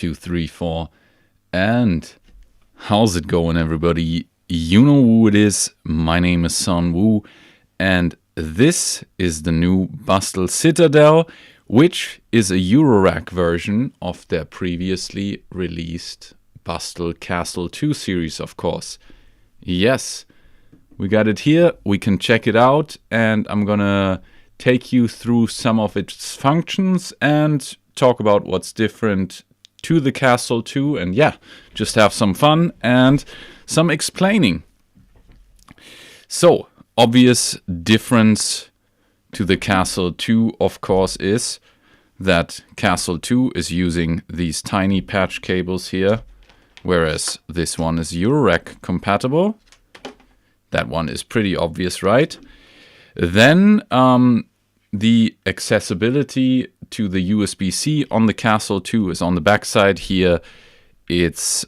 2, 3, 4. And how's it going, everybody? You know who it is. My name is Sun Wu, and this is the new Bastl Citadel, which is a Eurorack version of their previously released Bastl KASTLE 2 series, of course. Yes, we got it here. We can check it out, and I'm gonna take you through some of its functions and talk about what's different to the KASTLE 2, and yeah, just have some fun and some explaining. So, obvious difference to the KASTLE 2, of course, is that KASTLE 2 is using these tiny patch cables here, whereas this one is Eurorack compatible. That one is pretty obvious, right? Then the accessibility to the USB-C on the KASTLE 2 is on the back side here. It's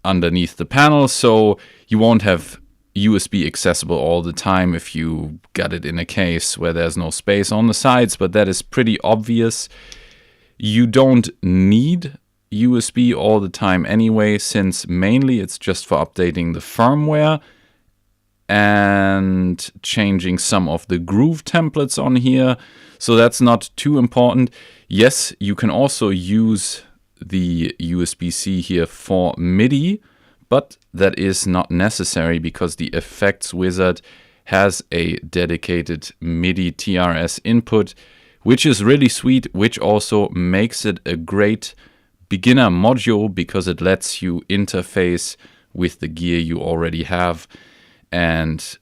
underneath the panel, so you won't have USB accessible all the time if you got it in a case where there's no space on the sides, but that is pretty obvious. You don't need USB all the time anyway, since mainly it's just for updating the firmware and changing some of the groove templates on here. So that's not too important. Yes, you can also use the USB-C here for MIDI, but that is not necessary because the effects wizard has a dedicated MIDI TRS input, which is really sweet, which also makes it a great beginner module because it lets you interface with the gear you already have and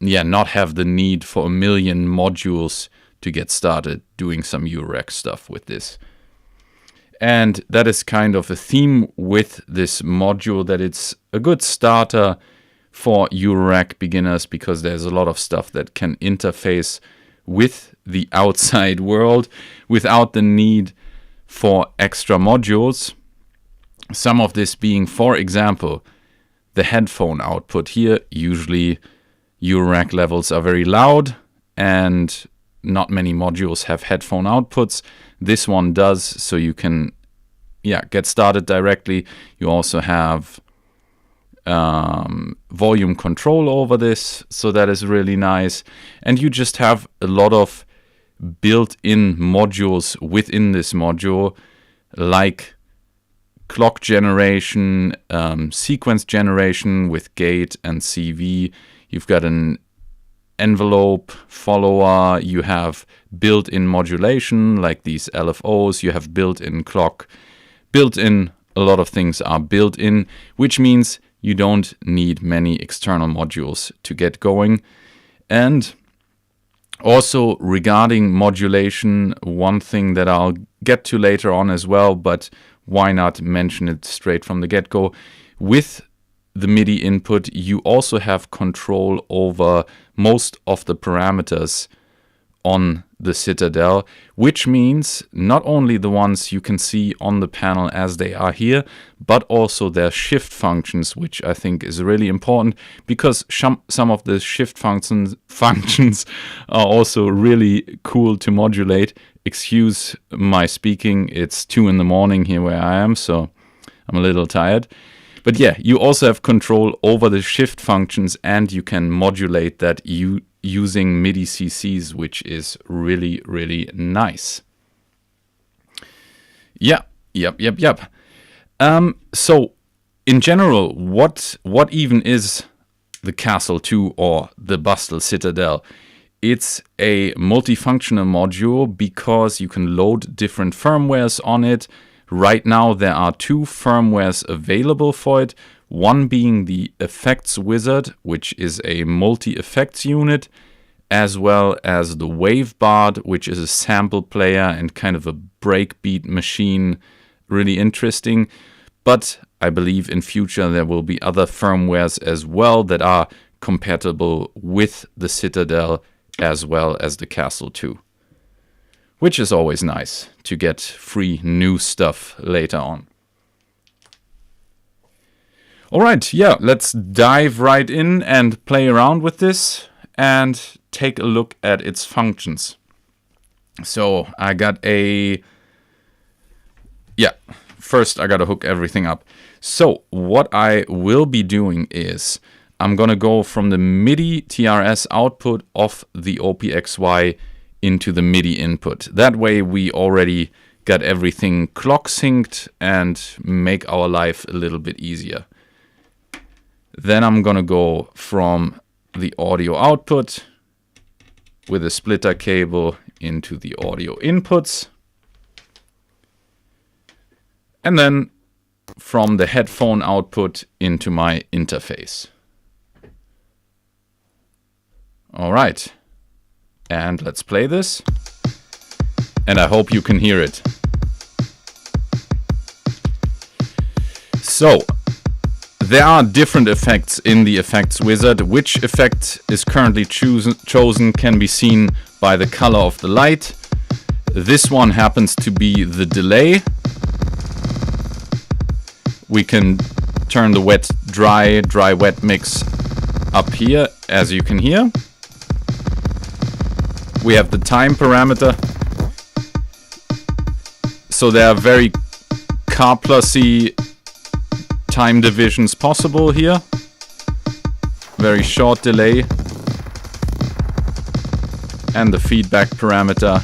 yeah, not have the need for a million modules to get started doing some Eurorack stuff with this. And that is kind of a theme with this module, that it's a good starter for Eurorack beginners because there's a lot of stuff that can interface with the outside world without the need for extra modules. Some of this being, for example, the headphone output here. Usually Eurorack levels are very loud and not many modules have headphone outputs. This one does, so you can get started directly. You also have volume control over this, so that is really nice. And you just have a lot of built-in modules within this module, like clock generation, sequence generation with gate and CV. You've got an envelope follower, you have built-in modulation like these LFOs, you have built-in clock, built-in, a lot of things are built-in, which means you don't need many external modules to get going. And also regarding modulation, one thing that I'll get to later on as well, but why not mention it straight from the get-go. With the MIDI input, you also have control over most of the parameters on the Citadel, which means not only the ones you can see on the panel as they are here, but also their shift functions, which I think is really important because some of the shift functions are also really cool to modulate. Excuse my speaking, it's 2 in the morning here where I am, so I'm a little tired. But yeah, you also have control over the shift functions and you can modulate that using MIDI CCs, which is really, really nice. Yep. So in general, what even is the KASTLE 2 or the Bastl Citadel? It's a multifunctional module because you can load different firmwares on it. Right now there are 2 firmwares available for it, one being the effects wizard, which is a multi-effects unit, as well as the Wavebard, which is a sample player and kind of a breakbeat machine, really interesting. But I believe in future there will be other firmwares as well that are compatible with the Citadel as well as the KASTLE 2. Which is always nice to get free new stuff later on. Alright, yeah, let's dive right in and play around with this and take a look at its functions. So I got a yeah, first I gotta hook everything up. So what I will be doing is I'm gonna go from the MIDI TRS output of the OPXY into the MIDI input. That way we already got everything clock synced and make our life a little bit easier. Then I'm gonna go from the audio output with a splitter cable into the audio inputs. And then from the headphone output into my interface. All right. And let's play this. And I hope you can hear it. So, there are different effects in the effects wizard. Which effect is currently chosen can be seen by the color of the light. This one happens to be the delay. We can turn the wet, dry, wet mix up here, as you can hear. We have the time parameter. So there are very car-plus-y time divisions possible here. Very short delay. And the feedback parameter.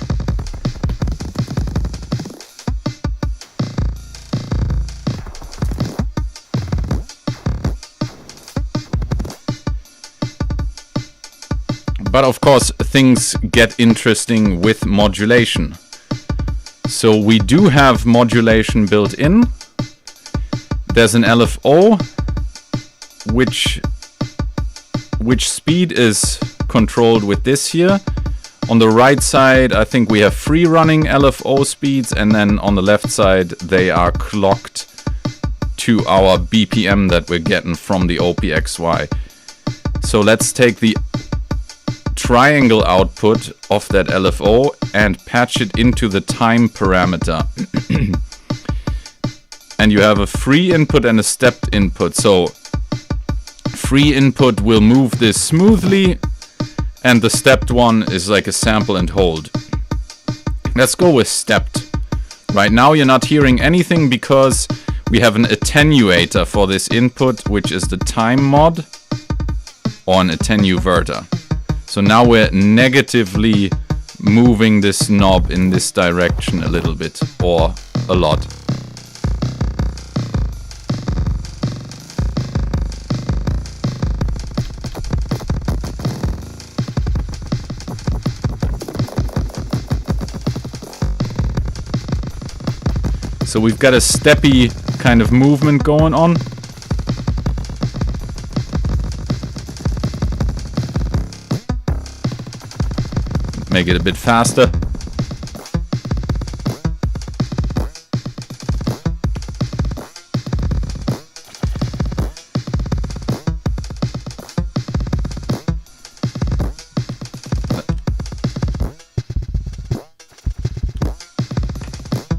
But of course, things get interesting with modulation. So we do have modulation built in. There's an LFO, which speed is controlled with this here. On the right side, I think we have free running LFO speeds, and then on the left side, they are clocked to our BPM that we're getting from the OPXY. So let's take the triangle output of that LFO and patch it into the time parameter. And you have a free input and a stepped input. So free input will move this smoothly, and the stepped one is like a sample and hold. Let's go with stepped. Right now you're not hearing anything because we have an attenuator for this input, which is the time mod or an attenuverter. So now we're negatively moving this knob in this direction a little bit, or a lot. So we've got a steppy kind of movement going on. Make it a bit faster.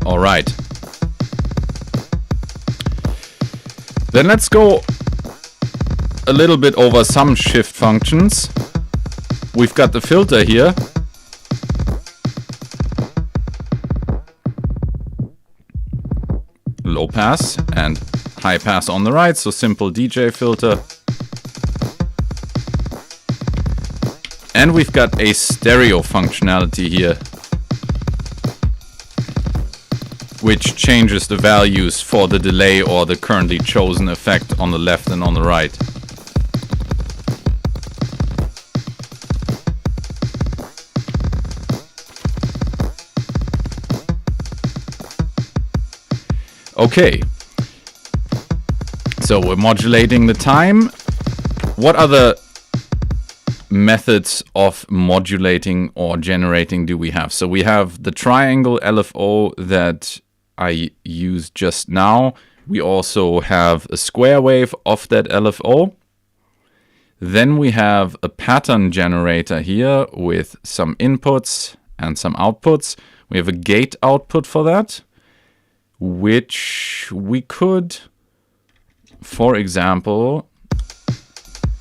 All right. Then let's go a little bit over some shift functions. We've got the filter here. Low pass and high pass on the right, so simple DJ filter. And we've got a stereo functionality here, which changes the values for the delay or the currently chosen effect on the left and on the right. Okay, so we're modulating the time. What other methods of modulating or generating do we have? So we have the triangle LFO that I used just now. We also have a square wave of that LFO. Then we have a pattern generator here with some inputs and some outputs. We have a gate output for that, which we could, for example,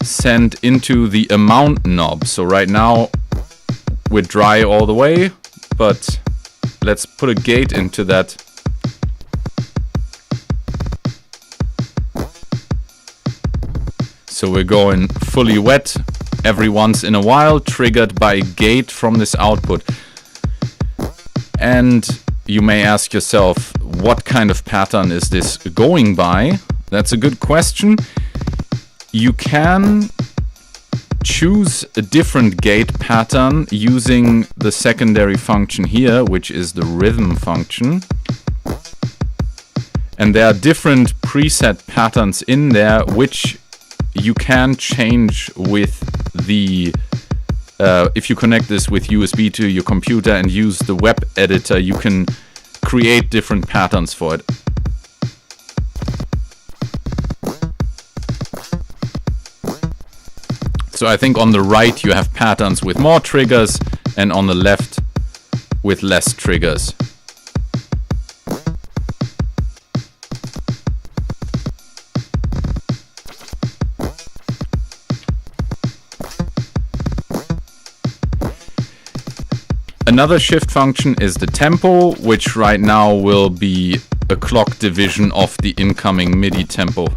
send into the amount knob. So right now we're dry all the way, but let's put a gate into that So we're going fully wet every once in a while, triggered by a gate from this output. And you may ask yourself, what kind of pattern is this going by? That's a good question. You can choose a different gate pattern using the secondary function here, which is the rhythm function. And there are different preset patterns in there, which you can change with the if you connect this with USB to your computer and use the web editor, you can create different patterns for it. So I think on the right you have patterns with more triggers and on the left with less triggers. Another shift function is the tempo, which right now will be a clock division of the incoming MIDI tempo.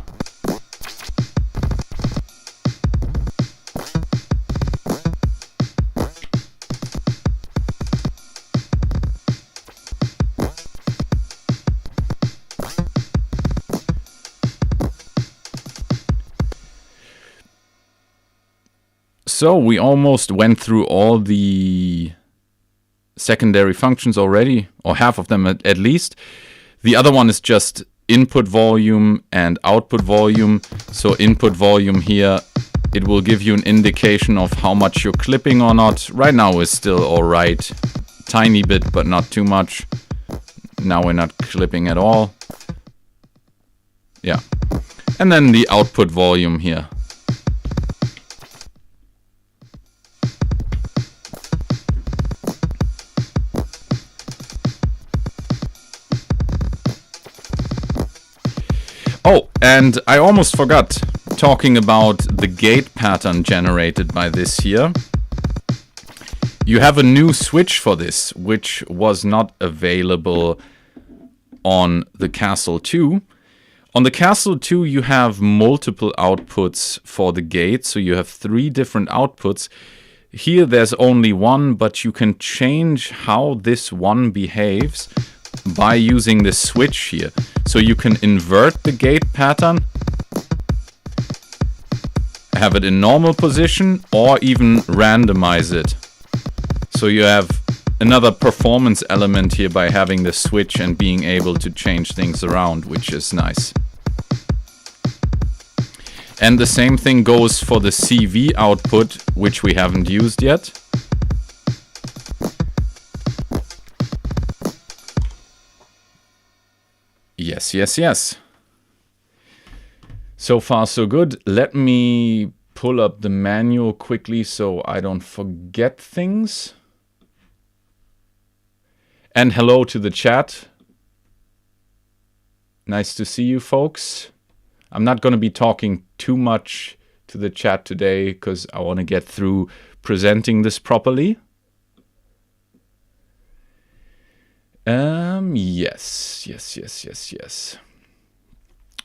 So we almost went through all the secondary functions already, or half of them at least. The other one is just input volume and output volume. So input volume here, it will give you an indication of how much you're clipping or not. Right now is still alright. Tiny bit, but not too much. Now we're not clipping at all. Yeah. And then the output volume here. Oh, and I almost forgot talking about the gate pattern generated by this here. You have a new switch for this, which was not available on the KASTLE 2. On the KASTLE 2, you have multiple outputs for the gate, so you have 3 different outputs. Here there's only one, but you can change how this one behaves by using this switch here. So you can invert the gate pattern, have it in normal position, or even randomize it. So you have another performance element here by having the switch and being able to change things around, which is nice. And the same thing goes for the CV output, which we haven't used yet. Yes, yes, yes. So far, so good. Let me pull up the manual quickly so I don't forget things. And hello to the chat. Nice to see you, folks. I'm not going to be talking too much to the chat today because I want to get through presenting this properly. Yes.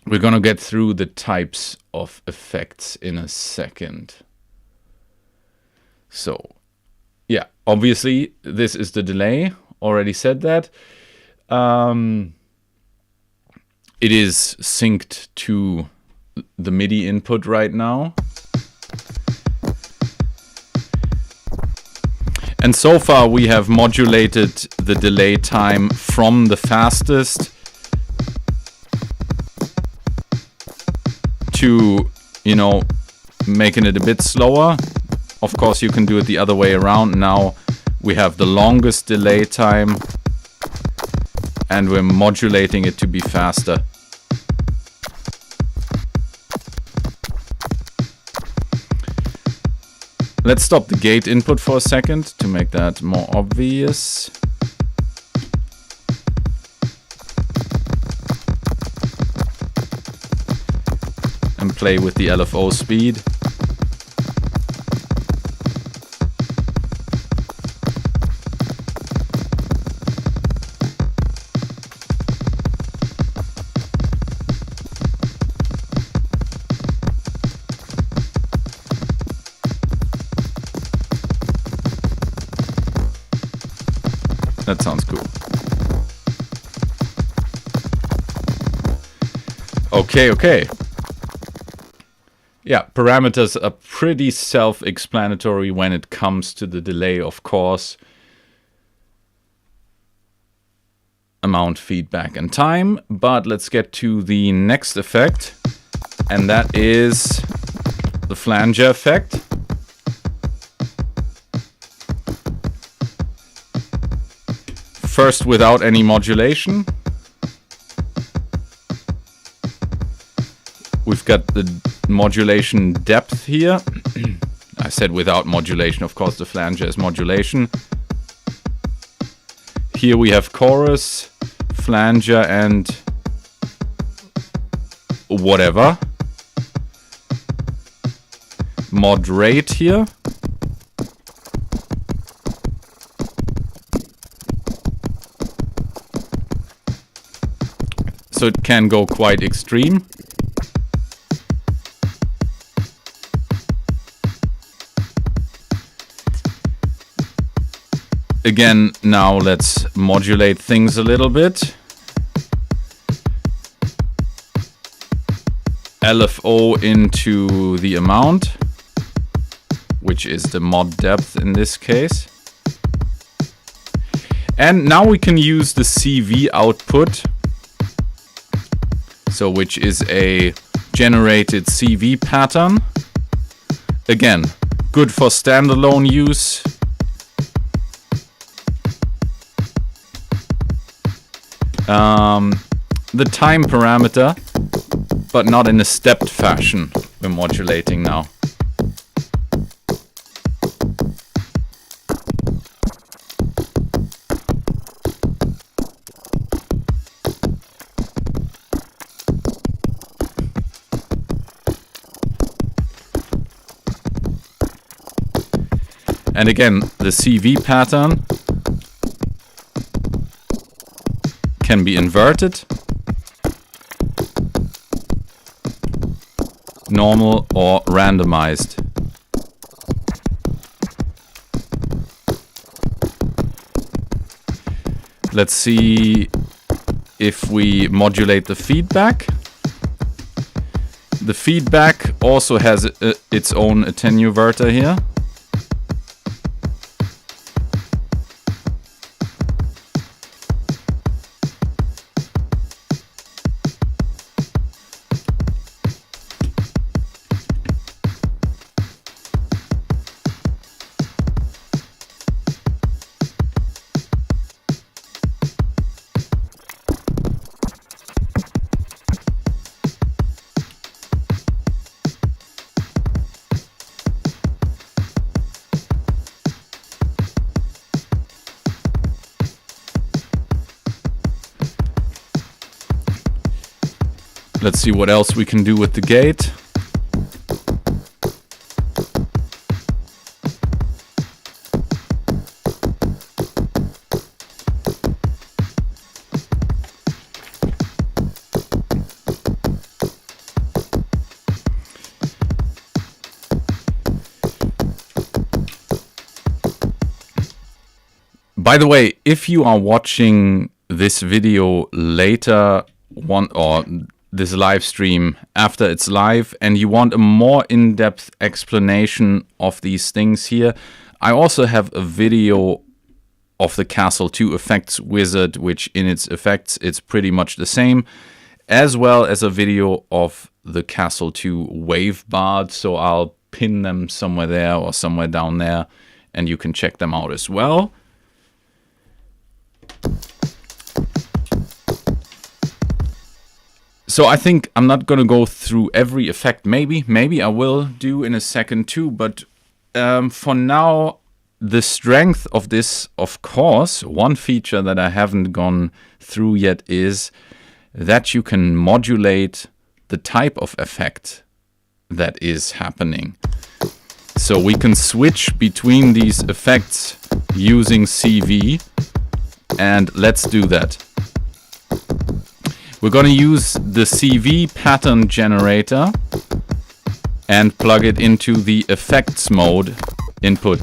We're going to get through the types of effects in a second. So, yeah, obviously this is the delay. Already said that. It is synced to the MIDI input right now. And so far we have modulated the delay time from the fastest to, you know, making it a bit slower. Of course, you can do it the other way around. Now we have the longest delay time and we're modulating it to be faster. Let's stop the gate input for a second to make that more obvious. And play with the LFO speed. That sounds cool. Okay. Yeah, parameters are pretty self-explanatory when it comes to the delay, of course. Amount, feedback, and time. But let's get to the next effect, and that is the flanger effect. First, without any modulation. We've got the modulation depth here. I said without modulation, of course the flanger is modulation. Here we have chorus, flanger, and whatever. Mod rate here. So it can go quite extreme. Again, now let's modulate things a little bit. LFO into the amount, which is the mod depth in this case. And now we can use the CV output, so which is a generated CV pattern. Again, good for standalone use. The time parameter, but not in a stepped fashion. We're modulating now. And again, the CV pattern can be inverted, normal, or randomized. Let's see if we modulate the feedback. The feedback also has its own attenuverter here. Let's see what else we can do with the gate. By the way, if you are watching this video later or this live stream after it's live and you want a more in-depth explanation of these things here, I also have a video of the KASTLE 2 effects wizard, which in its effects it's pretty much the same, as well as a video of the KASTLE 2 wave bard. So I'll pin them somewhere there or somewhere down there and you can check them out as well. So I think I'm not going to go through every effect. Maybe I will do in a second too. But for now, the strength of this, of course, one feature that I haven't gone through yet is that you can modulate the type of effect that is happening. So we can switch between these effects using CV. And let's do that. We're going to use the CV pattern generator and plug it into the effects mode input.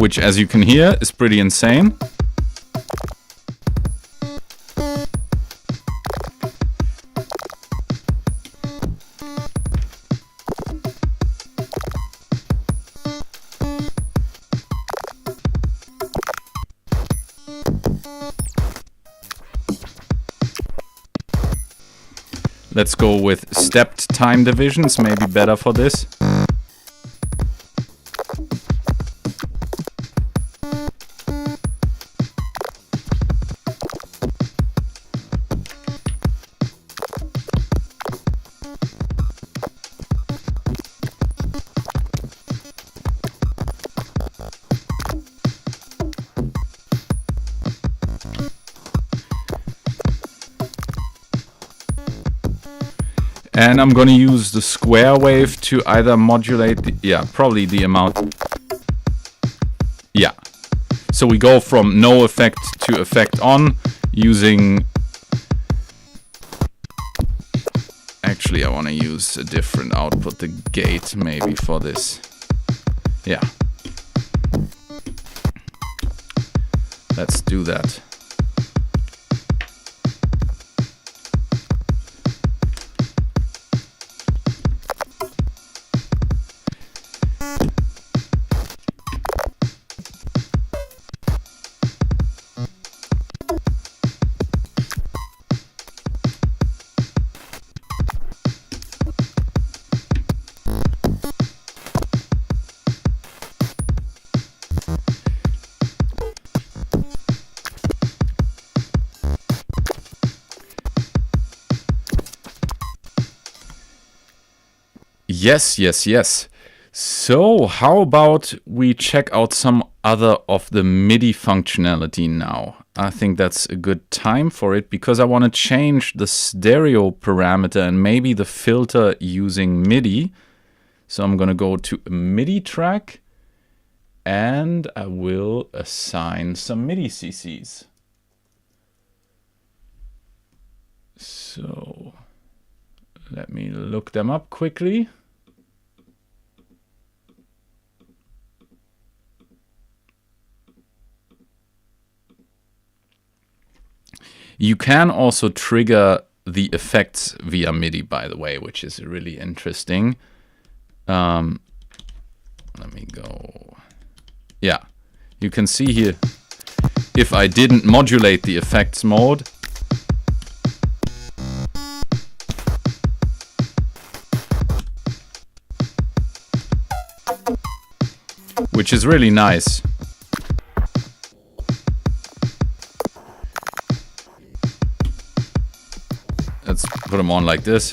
which, as you can hear, is pretty insane. Let's go with stepped time divisions, maybe better for this. And I'm gonna use the square wave to either modulate the, yeah, probably the amount. Yeah. So we go from no effect to effect on using... Actually, I want to use a different output, the gate maybe for this. Yeah. Let's do that. Yes, yes, yes. So how about we check out some other of the MIDI functionality now? I think that's a good time for it because I want to change the stereo parameter and maybe the filter using MIDI. So I'm going to go to a MIDI track and I will assign some MIDI CCs. So let me look them up quickly. You can also trigger the effects via MIDI, by the way, which is really interesting. Let me go. Yeah, you can see here, if I didn't modulate the effects mode, which is really nice. Let's put them on like this.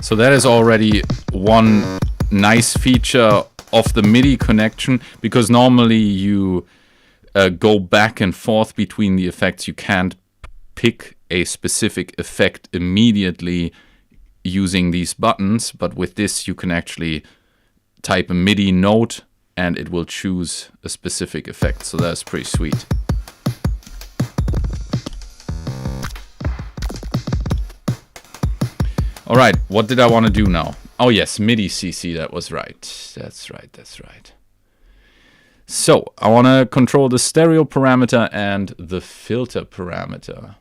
So that is already one nice feature of the MIDI connection, because normally you go back and forth between the effects. You can't pick a specific effect immediately using these buttons, but with this you can actually type a MIDI note and it will choose a specific effect. So that's pretty sweet. All right, what did I want to do now? Oh yes, MIDI CC, that was right. That's right, that's right. So I want to control the stereo parameter and the filter parameter.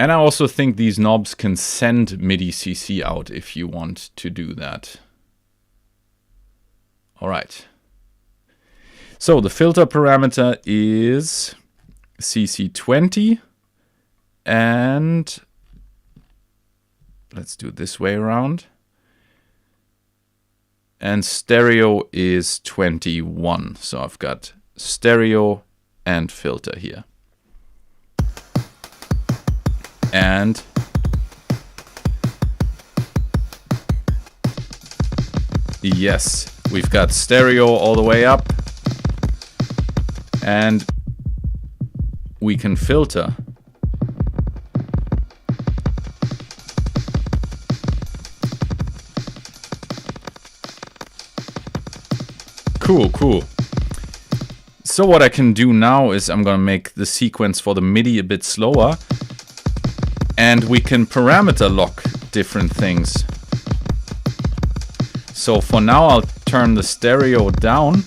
And I also think these knobs can send MIDI CC out if you want to do that. All right. So the filter parameter is CC20. And let's do it this way around. And stereo is 21. So I've got stereo and filter here. And yes, we've got stereo all the way up, and we can filter. Cool, cool. So what I can do now is I'm gonna make the sequence for the MIDI a bit slower, and we can parameter lock different things. So for now I'll turn the stereo down,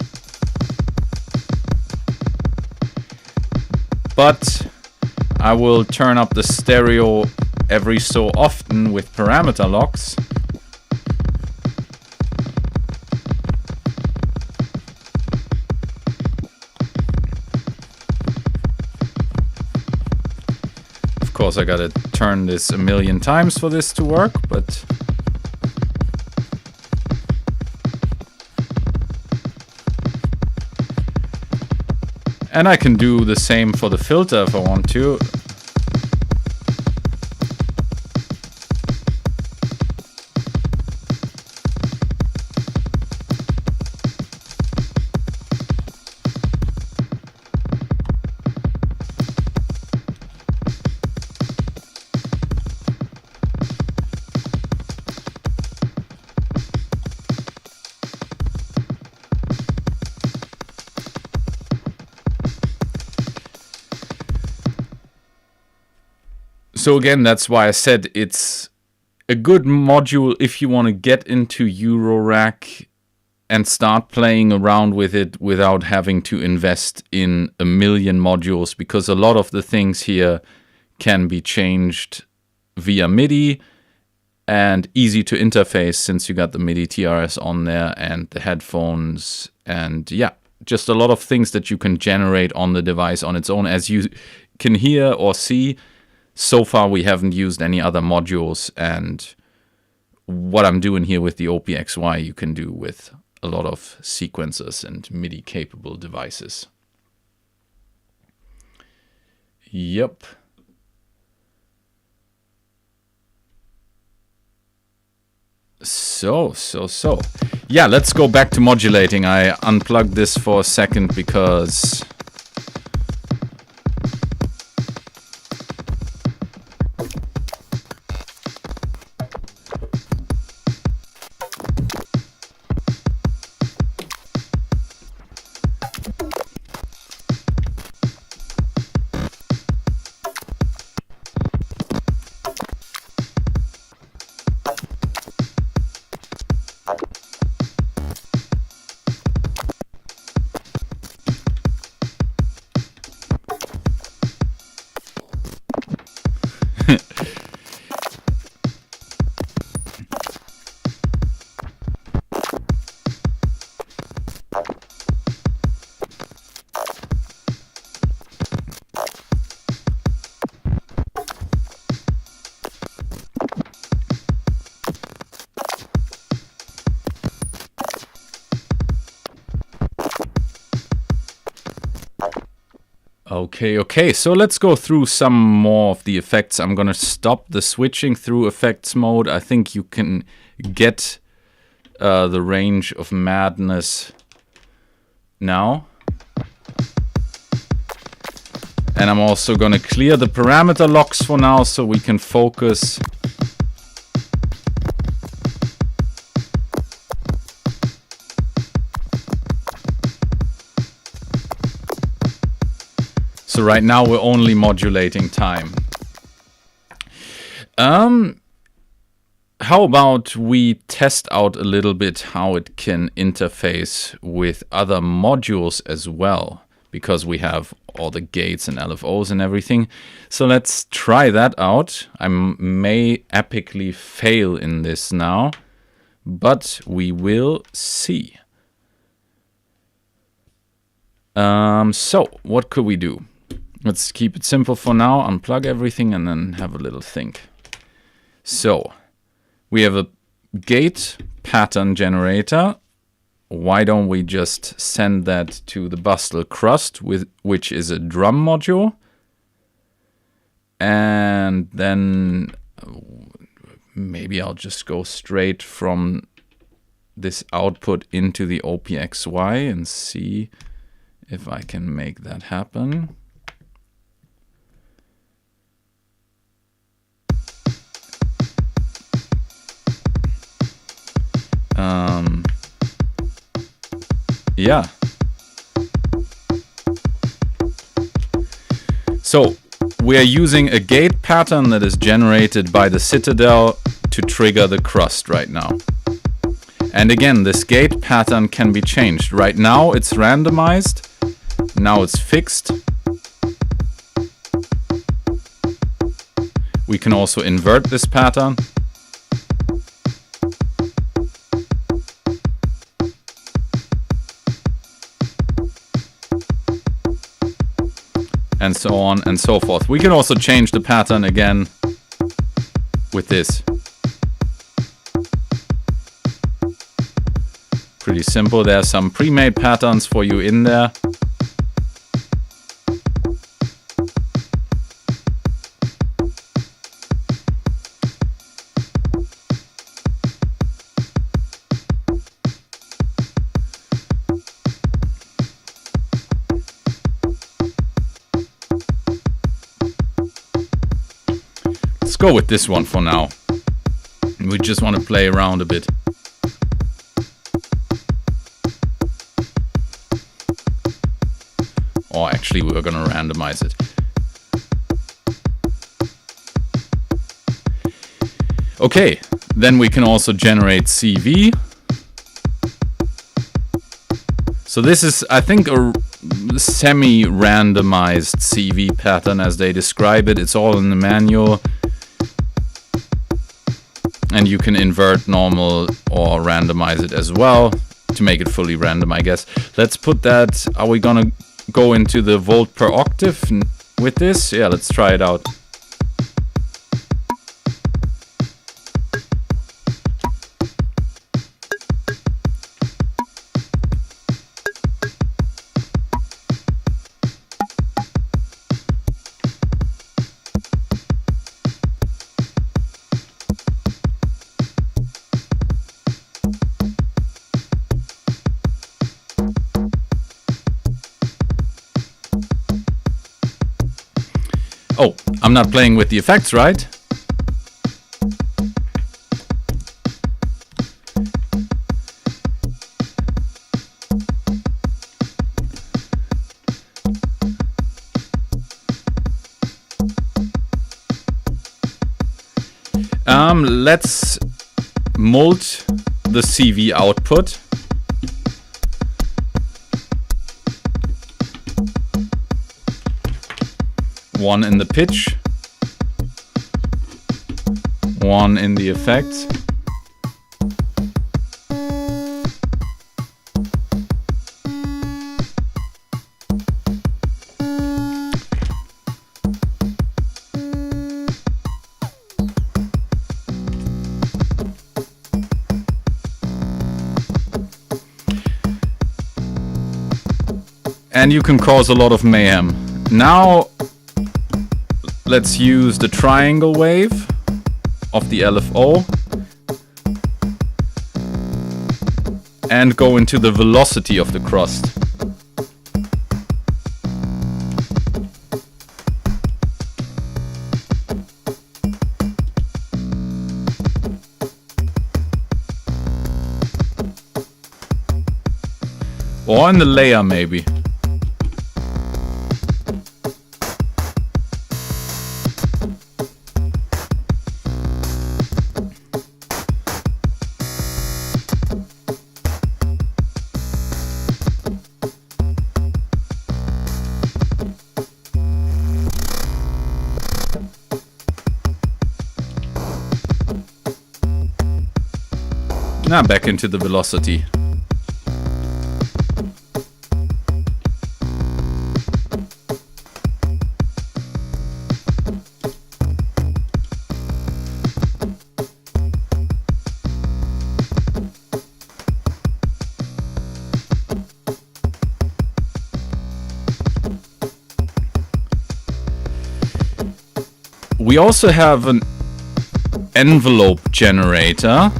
but I will turn up the stereo every so often with parameter locks. Of course I gotta turn this a million times for this to work, but and I can do the same for the filter if I want to. So again, that's why I said it's a good module if you want to get into Eurorack and start playing around with it without having to invest in a million modules, because a lot of the things here can be changed via MIDI and easy to interface since you got the MIDI TRS on there and the headphones, and yeah, just a lot of things that you can generate on the device on its own. As you can hear or see, so far we haven't used any other modules, and what I'm doing here with the OPXY you can do with a lot of sequencers and MIDI capable devices. Yep. So. Yeah, let's go back to modulating. I unplugged this for a second because Okay, so let's go through some more of the effects. I'm gonna stop the switching through effects mode. I think you can get the range of madness now. And I'm also gonna clear the parameter locks for now so we can focus . So right now we're only modulating time. How about we test out a little bit how it can interface with other modules as well, because we have all the gates and LFOs and everything. So let's try that out. I may epically fail in this now, but we will see. So what could we do? Let's keep it simple for now, unplug everything and then have a little think. So we have a gate pattern generator. Why don't we just send that to the Bastl crust, which is a drum module. And then maybe I'll just go straight from this output into the OPXY and see if I can make that happen. Yeah. So we are using a gate pattern that is generated by the Citadel to trigger the crust right now. And again, this gate pattern can be changed. Right now it's randomized. Now it's fixed. We can also invert this pattern. And so on and so forth. We can also change the pattern again with this. Pretty simple. There are some pre-made patterns for you in there. Go with this one for now. We just want to play around a bit. Or actually we're gonna randomize it. Okay, then we can also generate CV. So this is, I think, a semi-randomized CV pattern as they describe it. It's all in the manual. And you can invert normal or randomize it as well to make it fully random, I guess. Let's put that. Are we gonna go into the volt per octave with this? Yeah, let's try it out. Oh, I'm not playing with the effects, right? Let's mold the CV output. One in the pitch, one in the effects. And you can cause a lot of mayhem. Now let's use the triangle wave of the LFO and go into the velocity of the crust. Or in the layer maybe. Now back into the velocity. We also have an envelope generator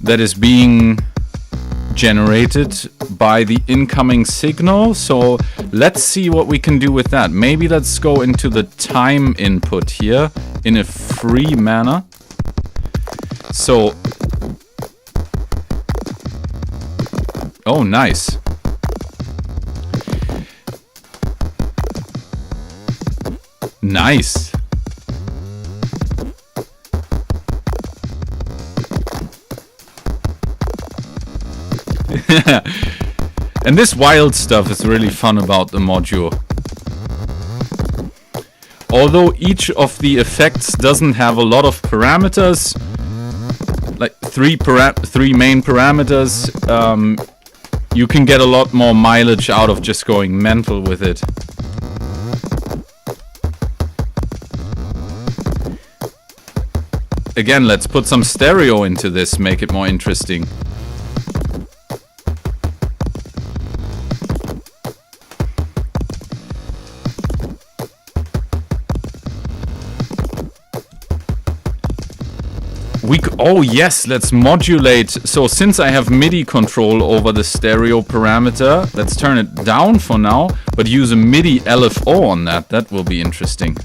that is being generated by the incoming signal. So let's see what we can do with that. Maybe let's go into the time input here in a free manner. So, oh, nice. Nice. And this wild stuff is really fun about the module. Although each of the effects doesn't have a lot of parameters, like three main parameters, you can get a lot more mileage out of just going mental with it. Again, let's put some stereo into this, make it more interesting. Oh yes, let's modulate. So since I have MIDI control over the stereo parameter, let's turn it down for now, but use a MIDI LFO on that. That will be interesting.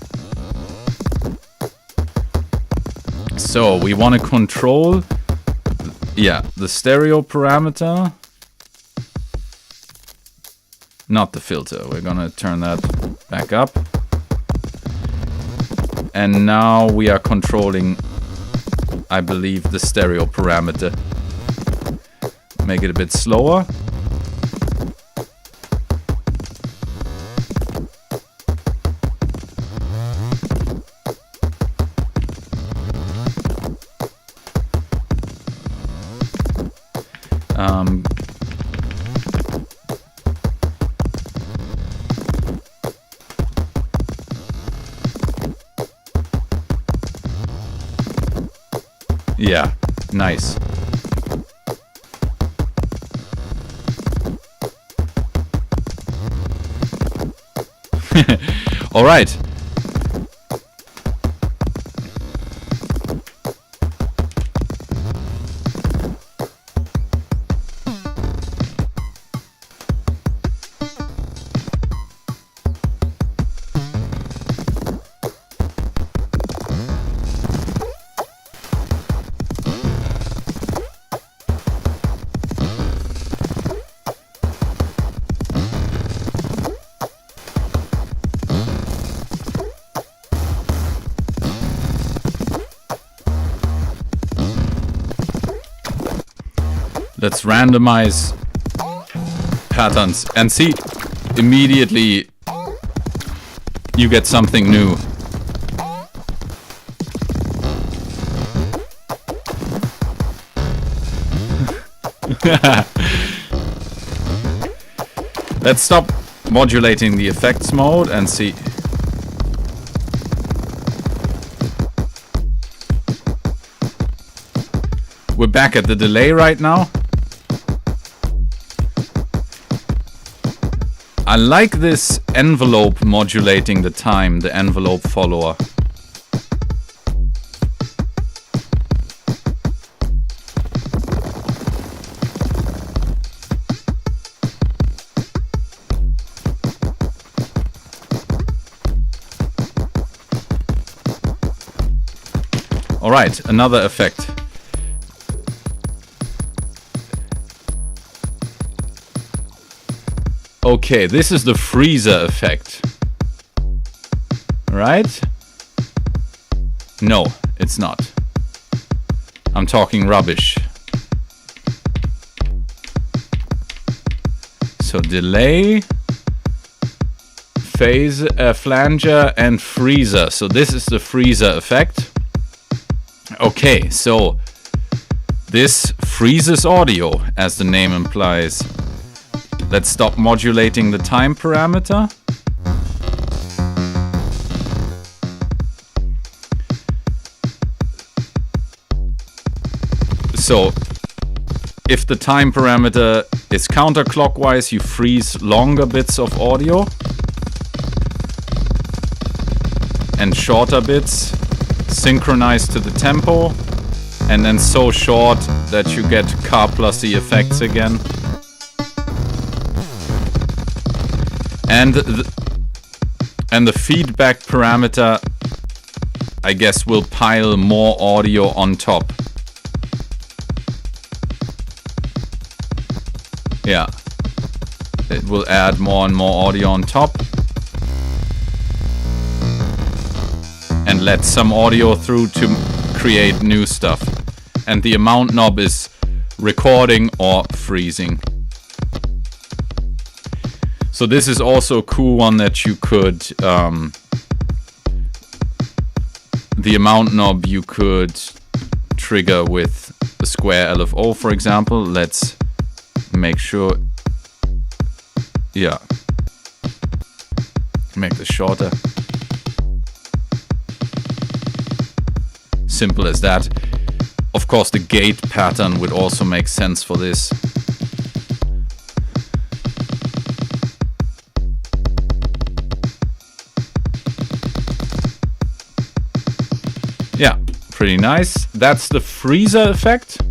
So we want to control, yeah, the stereo parameter. Not the filter. We're gonna turn that back up. And now we are controlling, I believe, the stereo parameter. Make it a bit slower. Yeah, nice. All right. Let's randomize patterns and see, immediately you get something new. Let's stop modulating the effects mode and see. We're back at the delay right now. I like this envelope modulating the time, the envelope follower. All right, another effect. Okay, this is the freezer effect. Right? No, it's not. I'm talking rubbish. So delay, phase, flanger, and freezer. So this is the freezer effect. Okay, so this freezes audio, as the name implies. Let's stop modulating the time parameter. So, if the time parameter is counterclockwise, you freeze longer bits of audio. And shorter bits synchronized to the tempo. And then so short that you get car plus the effects again. And the feedback parameter, I guess, will pile more audio on top. Yeah. It will add more and more audio on top. let some audio through to create new stuff. And the amount knob is recording or freezing. So this is also a cool one that you could, the amount knob you could trigger with a square LFO, for example. Let's make sure, yeah, make this shorter. Simple as that. Of course, the gate pattern would also make sense for this. Yeah, pretty nice. That's the freezer effect.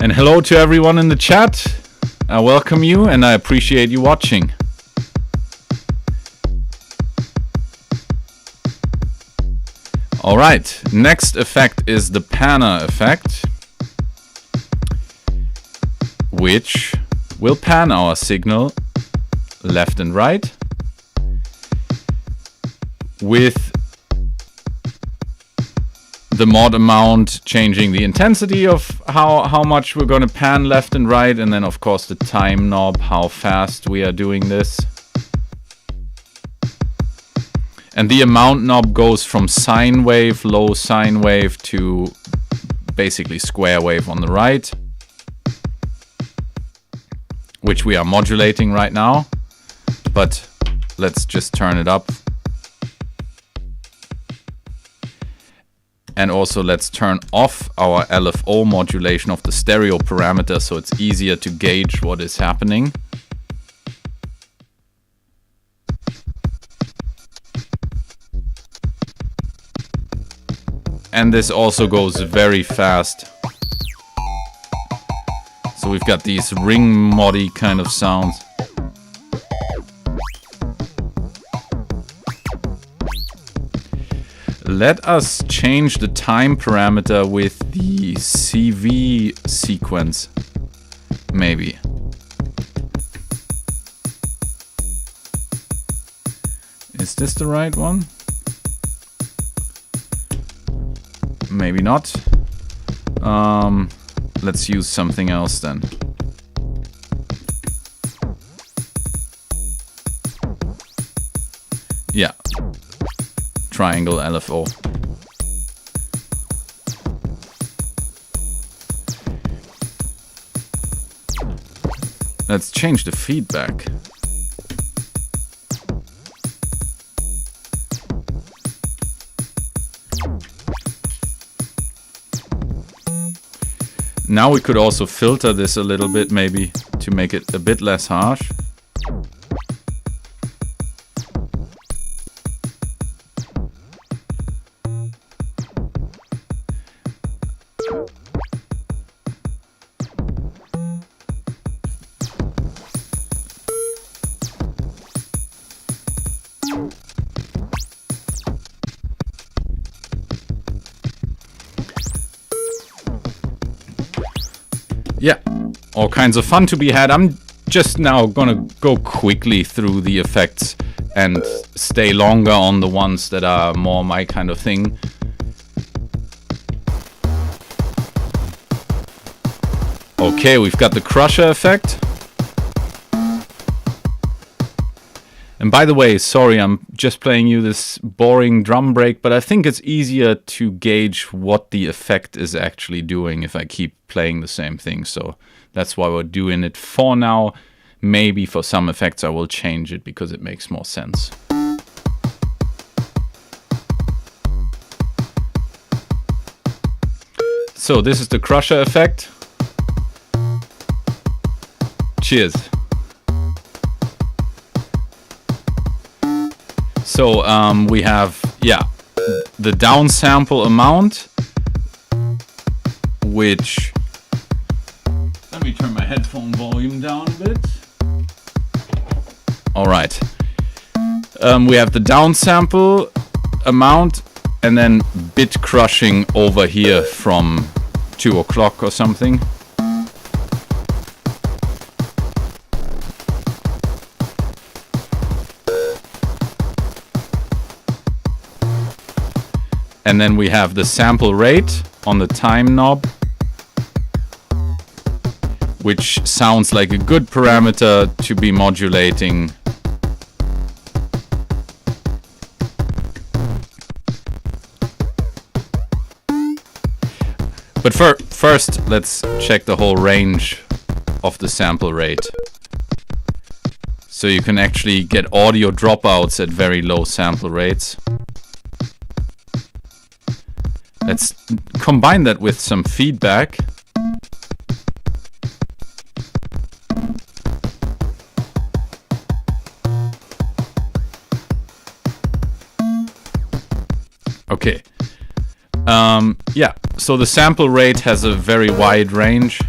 And hello to everyone in the chat. I welcome you and I appreciate you watching. Alright, next effect is the panner effect, which will pan our signal left and right with the mod amount changing the intensity of how much we're going to pan left and right, and then of course the time knob, how fast we are doing this. And the amount knob goes from sine wave, low sine wave, to basically square wave on the right, which we are modulating right now. But let's just turn it up. And also let's turn off our LFO modulation of the stereo parameter so it's easier to gauge what is happening. And this also goes very fast. So we've got these ring moddy kind of sounds. Let us change the time parameter with the CV sequence, maybe. Is this the right one? Maybe not. Let's use something else then. Yeah. Triangle LFO. Let's change the feedback. Now we could also filter this a little bit, maybe, to make it a bit less harsh. Yeah, all kinds of fun to be had. I'm just now gonna go quickly through the effects and stay longer on the ones that are more my kind of thing. Okay, we've got the crusher effect. And by the way, sorry, I'm just playing you this boring drum break, but I think it's easier to gauge what the effect is actually doing if I keep playing the same thing. So that's why we're doing it for now. Maybe for some effects I will change it because it makes more sense. So this is the crusher effect. Cheers. So we have, yeah, the downsample amount, which, let me turn my headphone volume down a bit. All right. We have the downsample amount and then bit crushing over here from 2 o'clock or something. And then we have the sample rate on the time knob, which sounds like a good parameter to be modulating. But first, let's check the whole range of the sample rate. So you can actually get audio dropouts at very low sample rates. Let's combine that with some feedback. Okay. Yeah, so the sample rate has a very wide range.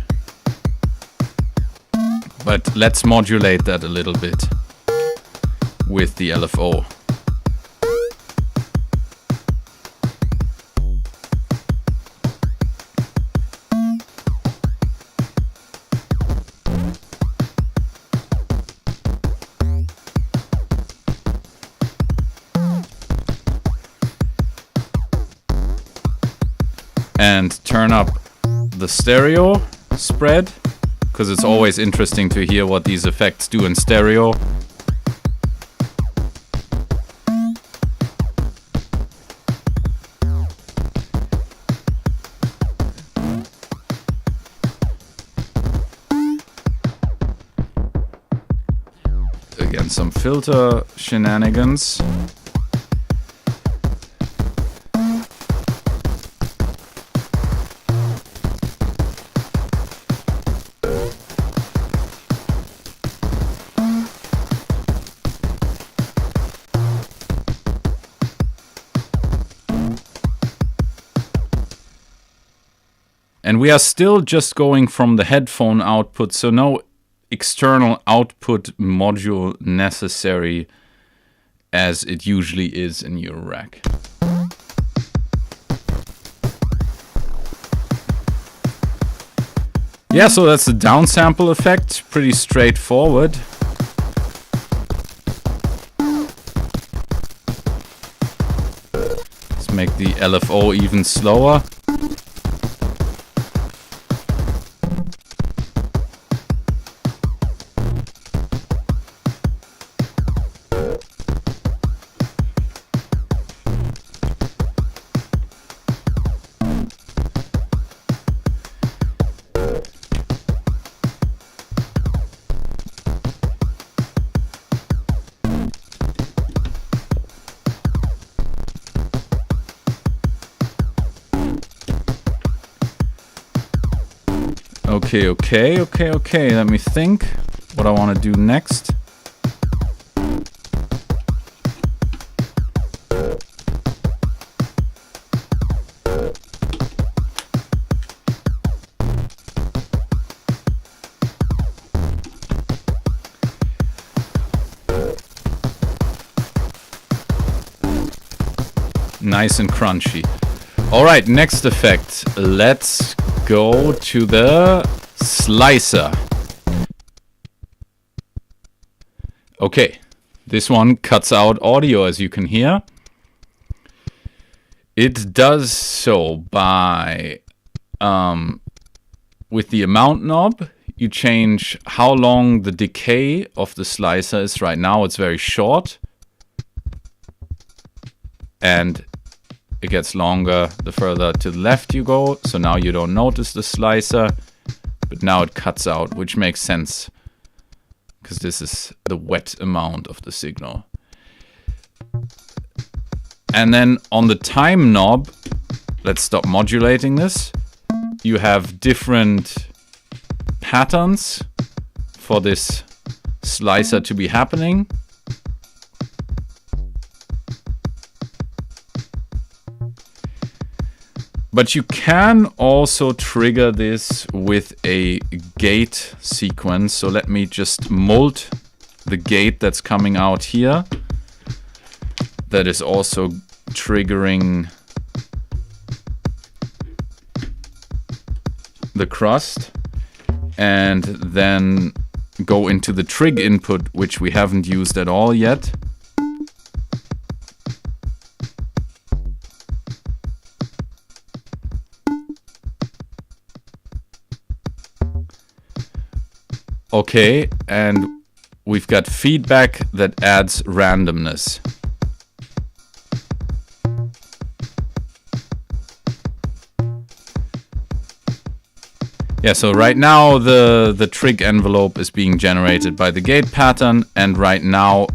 But let's modulate that a little bit with the LFO. And turn up the stereo spread, because it's always interesting to hear what these effects do in stereo. Again, some filter shenanigans. And we are still just going from the headphone output, so no external output module necessary as it usually is in Eurorack. Yeah, so that's the downsample effect, pretty straightforward. Let's make the LFO even slower. Okay. Let me think what I want to do next. Nice and crunchy. All right, next effect. Let's go to the slicer. Okay, this one cuts out audio, as you can hear. It does so by, with the amount knob, you change how long the decay of the slicer is. Right now it's very short. And it gets longer the further to the left you go. So now you don't notice the slicer, but now it cuts out, which makes sense, because this is the wet amount of the signal. And then on the time knob, let's stop modulating this. You have different patterns for this slicer to be happening. But you can also trigger this with a gate sequence. So let me just mold the gate that's coming out here. That is also triggering the crust. And then go into the trig input, which we haven't used at all yet. Okay, and we've got feedback that adds randomness. Yeah, so right now the trig envelope is being generated by the gate pattern, and right now,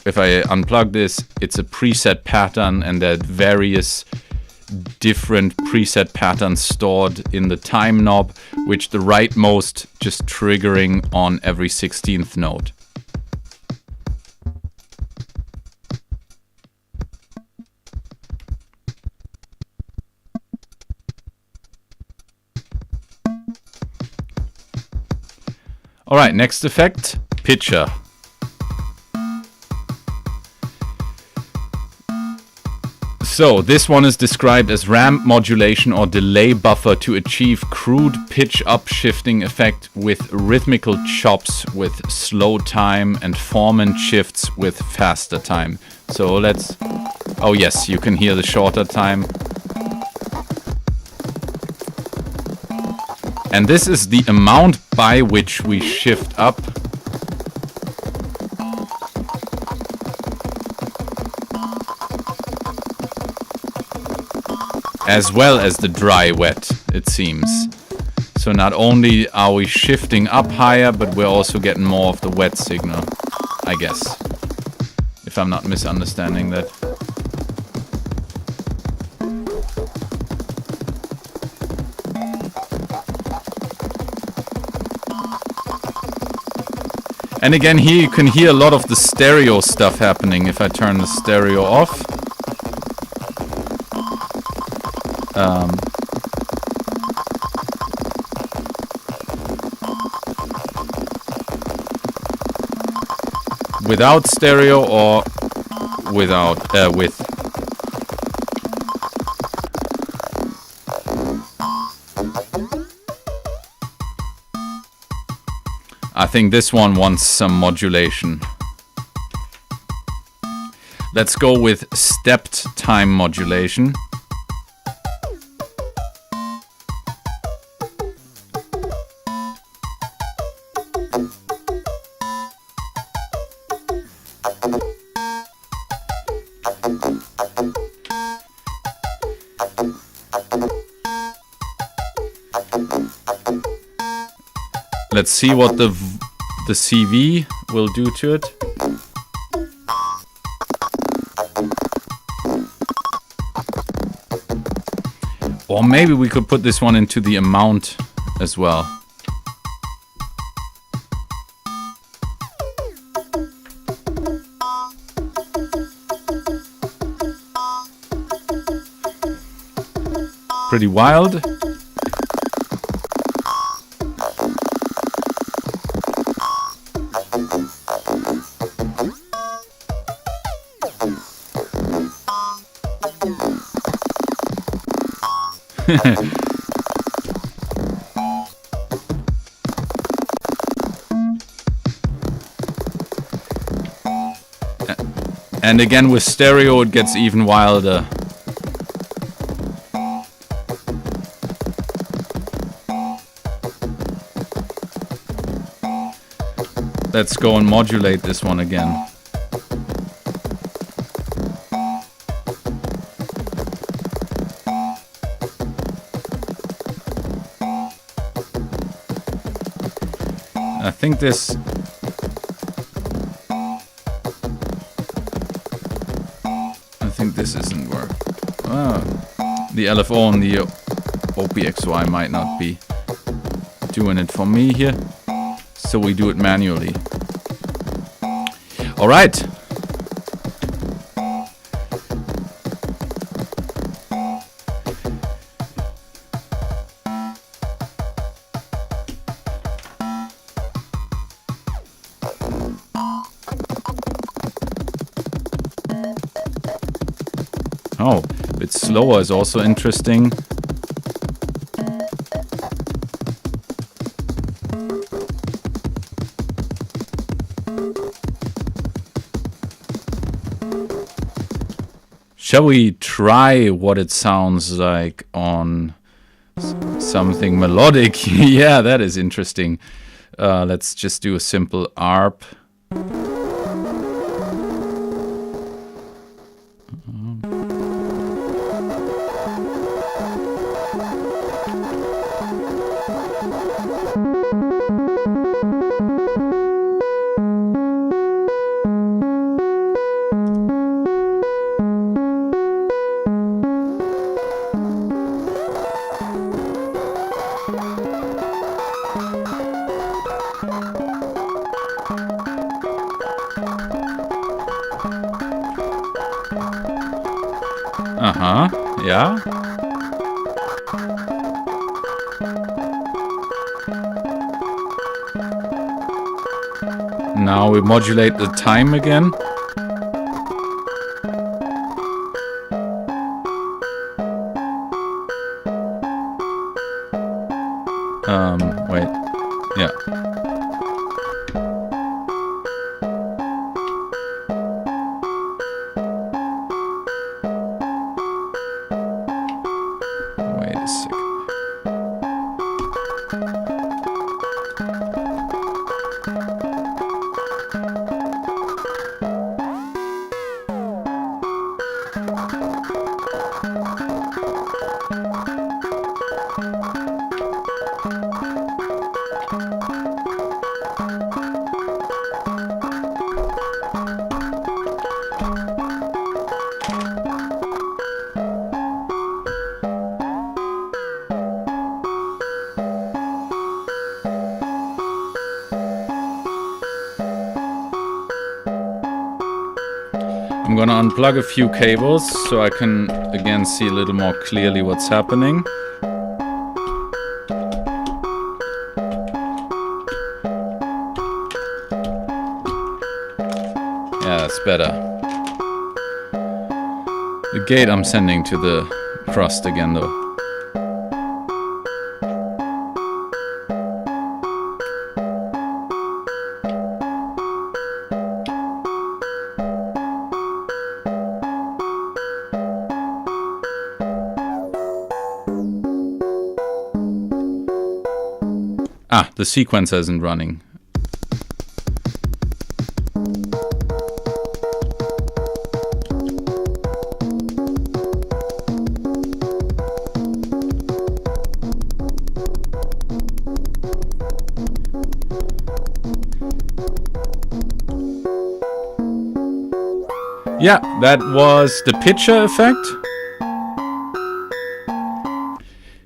if I unplug this, it's a preset pattern, and there are various different preset patterns stored in the time knob, which the rightmost just triggering on every 16th note. All right, next effect, pitcher. So this one is described as ramp modulation or delay buffer to achieve crude pitch upshifting effect with rhythmical chops with slow time and formant shifts with faster time. So let's, oh yes, you can hear the shorter time. And this is the amount by which we shift up. As well as the dry wet, it seems. So not only are we shifting up higher, but we're also getting more of the wet signal, I guess. If I'm not misunderstanding that. And again, here you can hear a lot of the stereo stuff happening if I turn the stereo off. Without stereo or without with. I think this one wants some modulation. Let's go with stepped time modulation. Let's see what the CV will do to it. Or maybe we could put this one into the amount as well. Pretty wild. And again with stereo it gets even wilder. Let's go and modulate this one again. I think this isn't work. The LFO and the OPXY might not be doing it for me here, so we do it manually. All right. Oh, a bit slower is also interesting. Shall we try what it sounds like on something melodic? Yeah, that is interesting. Let's just do a simple ARP. Yeah. Now we modulate the time again. Wait. Yeah. Wait a second. I'm gonna unplug a few cables so I can again see a little more clearly what's happening. Yeah, that's better. The gate I'm sending to the crust again though. Ah, the sequencer isn't running. Yeah, that was the pitcher effect.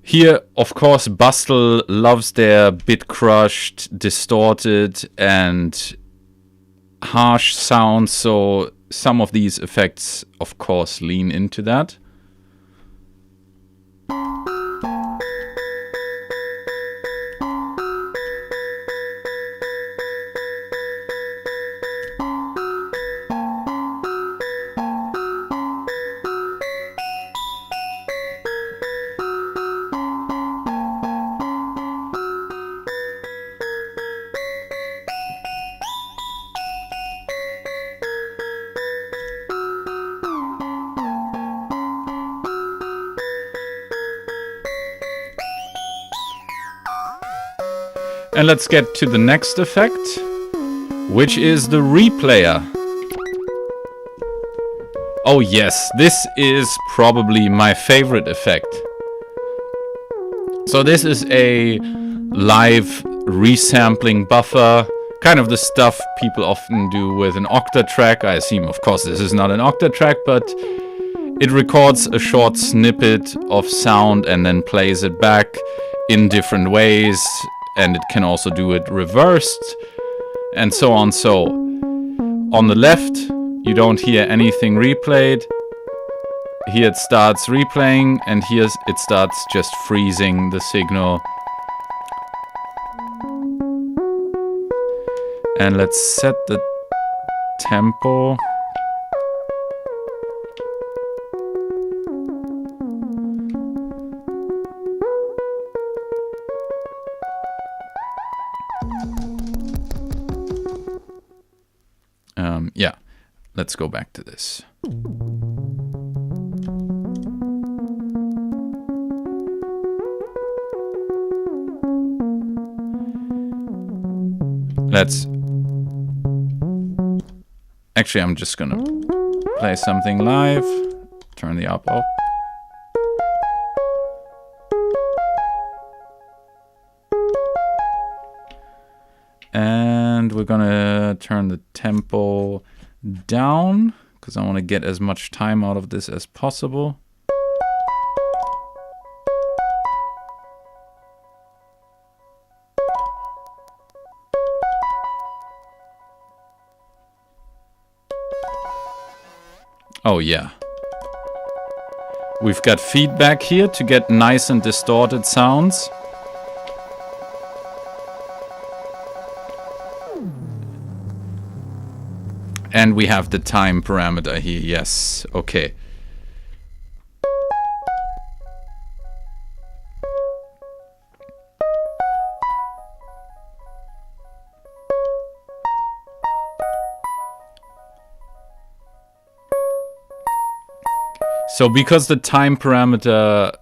Here, of course, Bastl loves their bit crushed, distorted, and harsh sounds, so some of these effects, of course, lean into that. And let's get to the next effect, which is the replayer. Oh yes, this is probably my favorite effect. So this is a live resampling buffer, kind of the stuff people often do with an octa track. I assume, of course, this is not an octa track, but it records a short snippet of sound and then plays it back in different ways. And it can also do it reversed, and so on. So on the left, you don't hear anything replayed. Here it starts replaying, and here it starts just freezing the signal. And let's set the tempo. Yeah, let's go back to this. Let's... Actually, I'm just gonna play something live. Turn the up off. And we're gonna turn the tempo down because I want to get as much time out of this as possible. Oh yeah. We've got feedback here to get nice and distorted sounds. And we have the time parameter here, yes, okay. So because the time parameter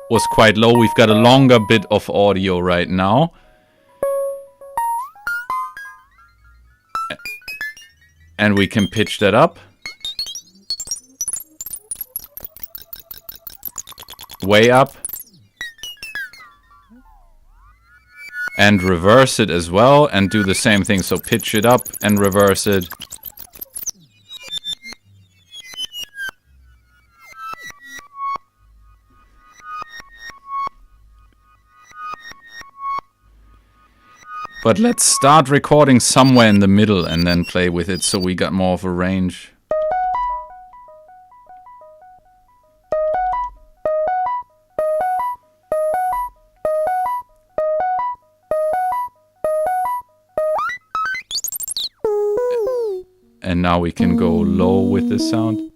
was quite low, we've got a longer bit of audio right now. And we can pitch that up. Way up. And reverse it as well and do the same thing. So pitch it up and reverse it. But let's start recording somewhere in the middle and then play with it so we got more of a range. And now we can go low with this sound.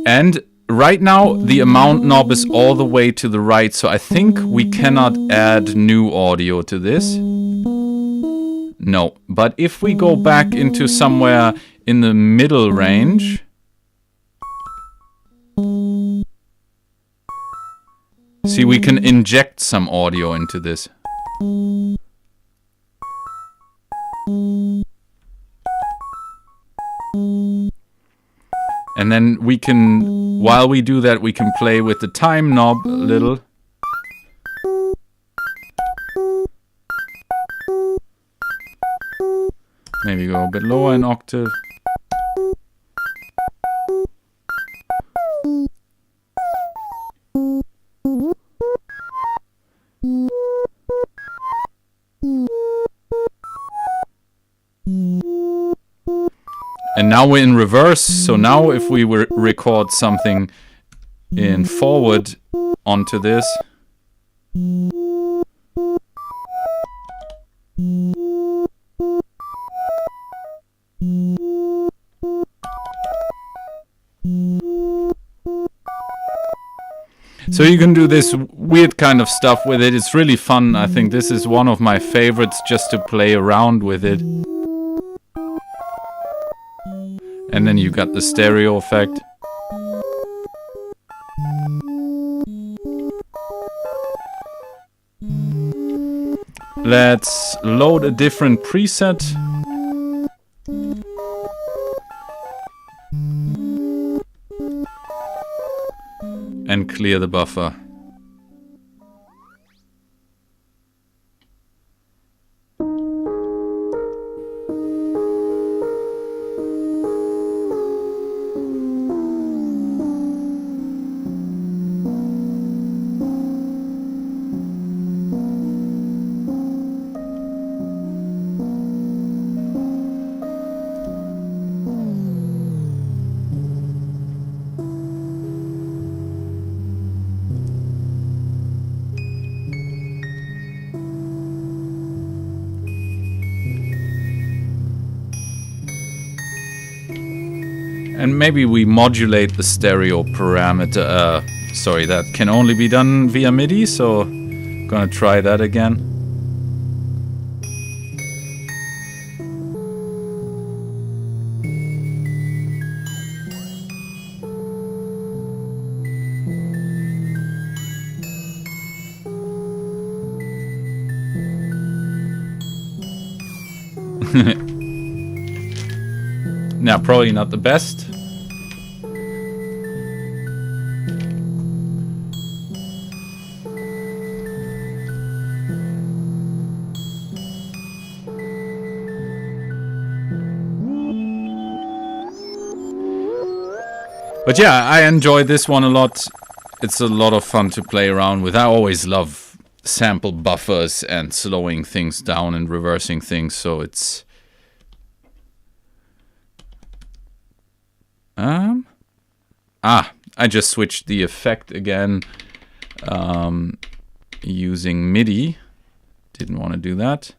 And right now, the amount knob is all the way to the right, so I think we cannot add new audio to this. No, but if we go back into somewhere in the middle range... See, we can inject some audio into this. And then we can, while we do that, we can play with the time knob a little. Maybe go a bit lower in octave. And now we're in reverse, so now if we record something in forward onto this, so you can do this weird kind of stuff with it. It's really fun. I think this is one of my favorites, just to play around with it. And then you got the stereo effect. Let's load a different preset. And clear the buffer. And maybe we modulate the stereo parameter. Sorry, that can only be done via MIDI, so I'm gonna try that again. Now, probably not the best. But yeah, I enjoy this one a lot. It's a lot of fun to play around with. I always love sample buffers and slowing things down and reversing things, so it's... I just switched the effect again using MIDI. Didn't want to do that.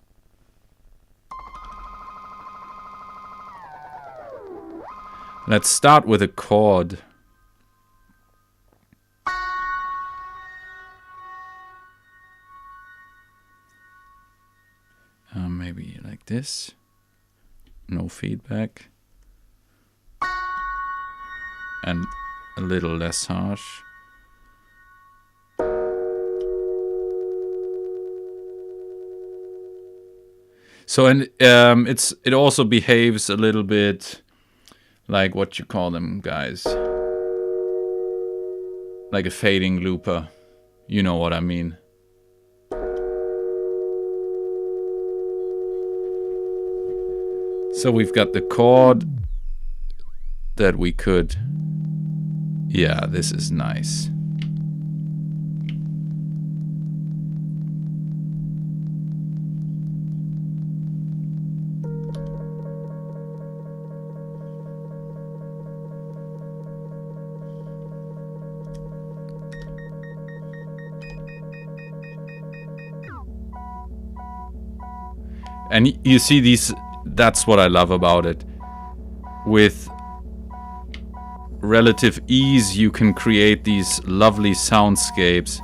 Let's start with a chord. Maybe like this. No feedback. And a little less harsh. So, and it also behaves a little bit like what you call them, guys. Like a fading looper. You know what I mean. So we've got the chord that we could... Yeah, this is nice. And you see these, that's what I love about it. With relative ease, you can create these lovely soundscapes.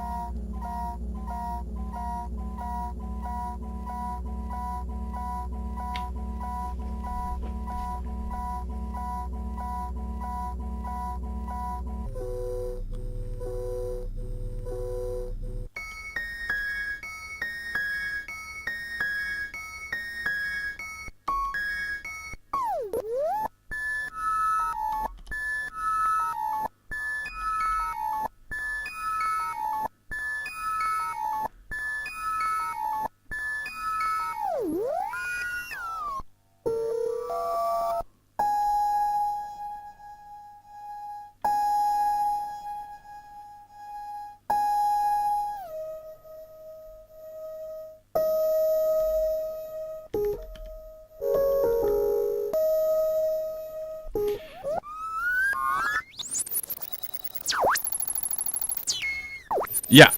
Yeah,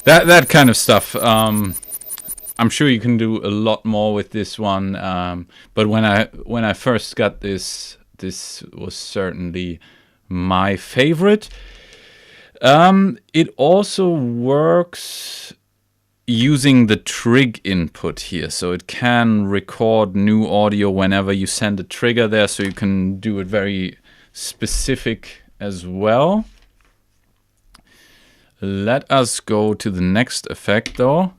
that kind of stuff. I'm sure you can do a lot more with this one. But when I first got this was certainly my favorite. It also works using the trig input here, so it can record new audio whenever you send a trigger there, so you can do it very specific as well. Let us go to the next effect though,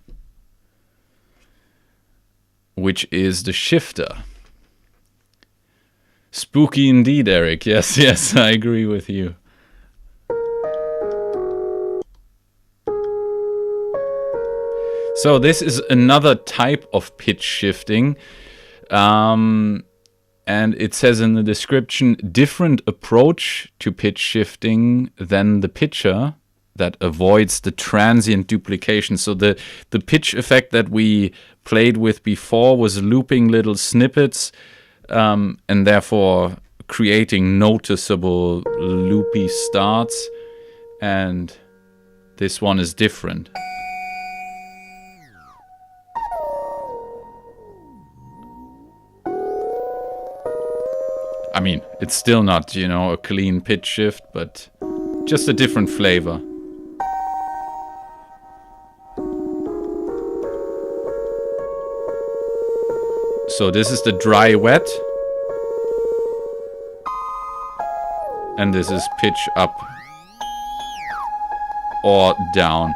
which is the shifter. Spooky indeed, Eric. Yes, yes, I agree with you. So this is another type of pitch shifting. And it says in the description, different approach to pitch shifting than the pitcher that avoids the transient duplication. So the pitch effect that we played with before was looping little snippets and therefore creating noticeable loopy starts. And this one is different. I mean, it's still not, you know, a clean pitch shift, but just a different flavor. So this is the dry wet. And this is pitch up or down.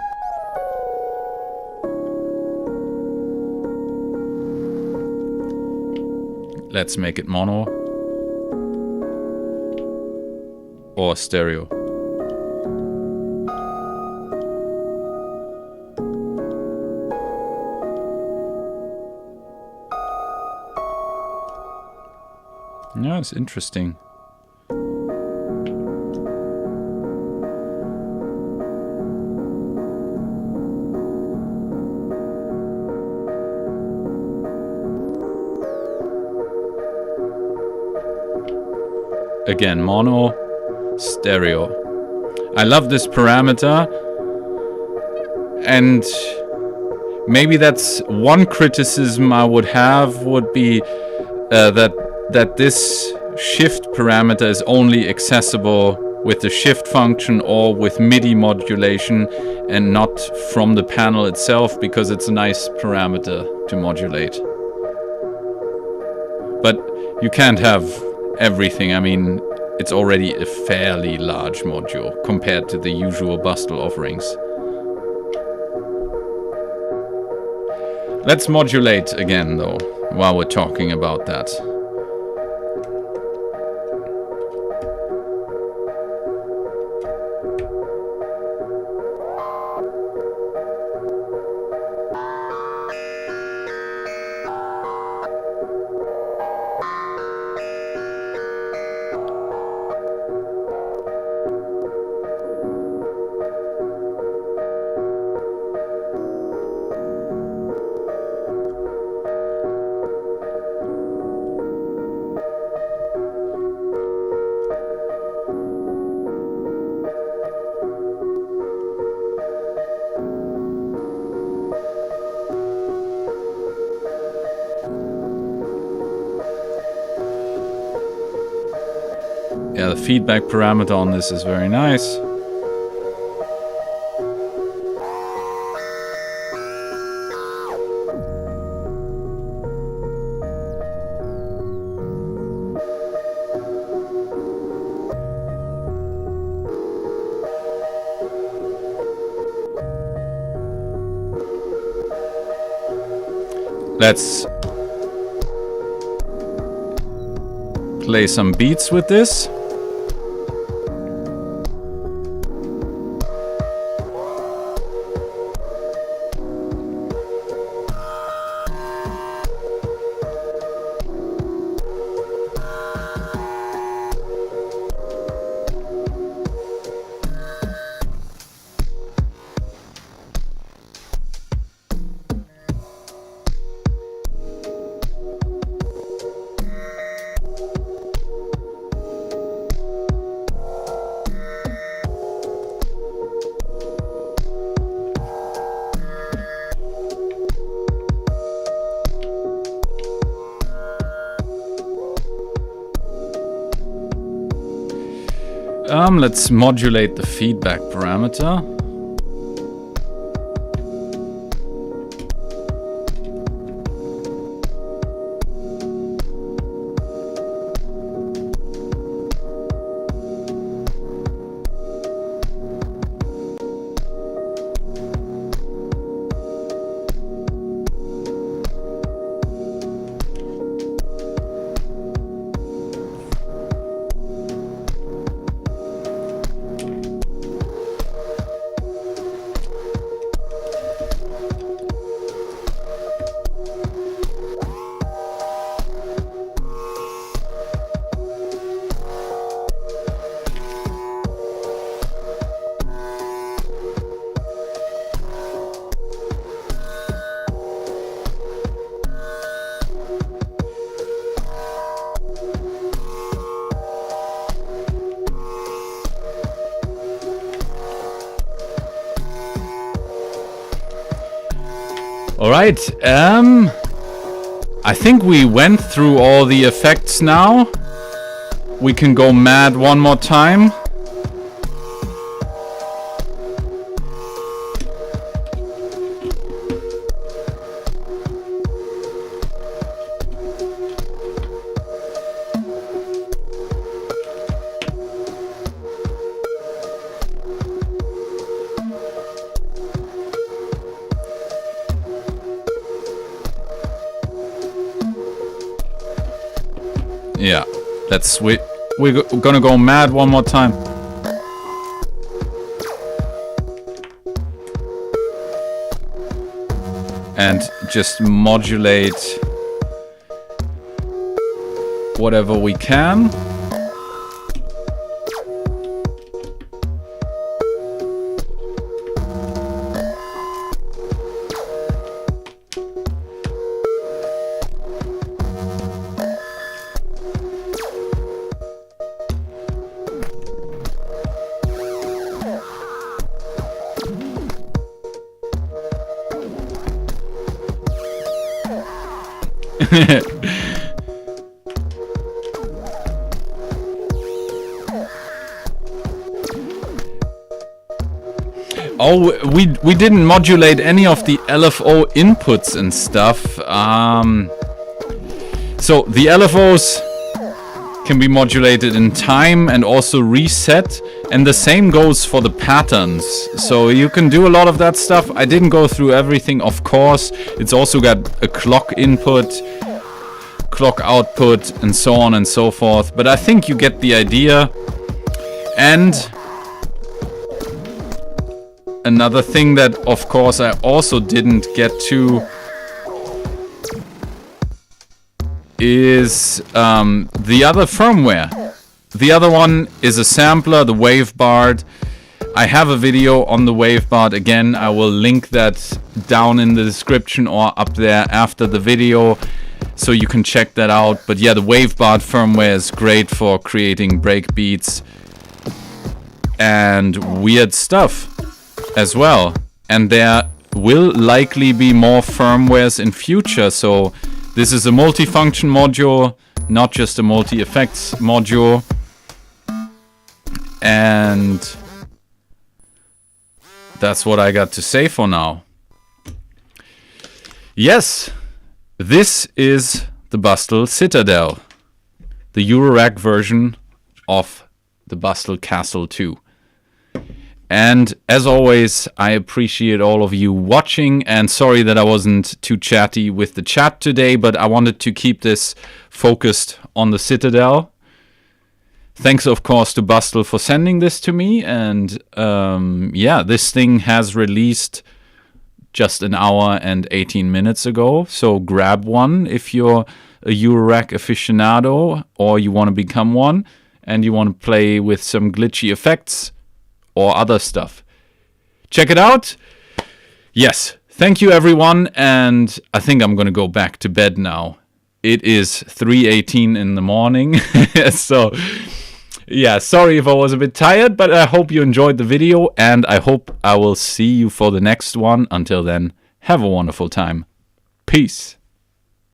Let's make it mono or stereo. Yeah, it's interesting. Again, mono, stereo. I love this parameter, and maybe that's one criticism I would have, would be that this shift parameter is only accessible with the shift function or with MIDI modulation and not from the panel itself, because it's a nice parameter to modulate. But you can't have everything. I mean, it's already a fairly large module compared to the usual Bastl offerings. Let's modulate again though, while we're talking about that. Yeah, the feedback parameter on this is very nice. Let's play some beats with this. Let's modulate the feedback parameter. Alright, I think we went through all the effects now. We can go mad one more time. Yeah, we're gonna go mad one more time. And just modulate whatever we can. Oh, we didn't modulate any of the LFO inputs and stuff. So the LFOs can be modulated in time and also reset, and the same goes for the patterns. So you can do a lot of that stuff. I didn't go through everything, of course. It's also got a clock input, clock output, and so on and so forth. But I think you get the idea. And another thing that, of course, I also didn't get to is the other firmware. The other one is a sampler, the WaveBard. I have a video on the WaveBard. Again, I will link that down in the description or up there after the video, so you can check that out. But yeah, the WaveBard firmware is great for creating breakbeats and weird stuff as well. And there will likely be more firmwares in future. So this is a multifunction module, not just a multi-effects module. And that's what I got to say for now. Yes, this is the Bastl Citadel, the Eurorack version of the Bastl KASTLE 2. And as always, I appreciate all of you watching, and sorry that I wasn't too chatty with the chat today, but I wanted to keep this focused on the Citadel. Thanks, of course, to Bastl for sending this to me, and yeah, this thing has released just an hour and 18 minutes ago, so grab one if you're a Eurorack aficionado or you want to become one and you want to play with some glitchy effects or other stuff. Check it out. Yes, thank you everyone, and I think I'm gonna go back to bed now. It is 3:18 in the morning. So yeah, sorry if I was a bit tired, but I hope you enjoyed the video, and I hope I will see you for the next one. Until then, have a wonderful time. Peace.